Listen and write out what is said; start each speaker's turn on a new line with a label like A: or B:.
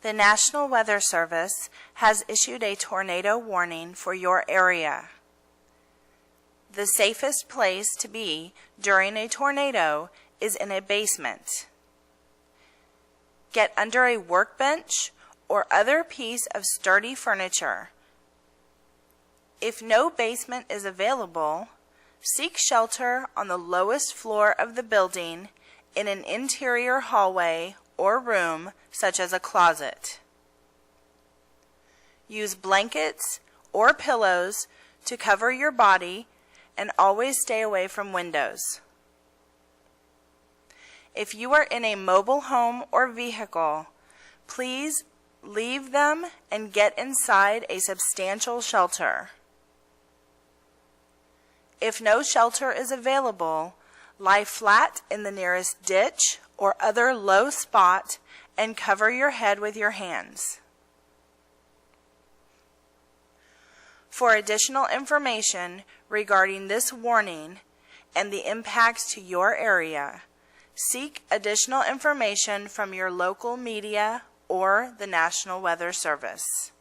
A: The National Weather Service has issued a tornado warning for your area. The safest place to be during a tornado is in a basement. Get under a workbench or other piece of sturdy furniture. If no basement is available, seek shelter on the lowest floor of the building in an interior hallway or room such as a closet. Use blankets or pillows to cover your body and always stay away from windows. If you are in a mobile home or vehicle, please leave them and get inside a substantial shelter. If no shelter is available, lie flat in the nearest ditch or other low spot and cover your head with your hands. For additional information regarding this warning and the impacts to your area, seek additional information from your local media or the National Weather Service.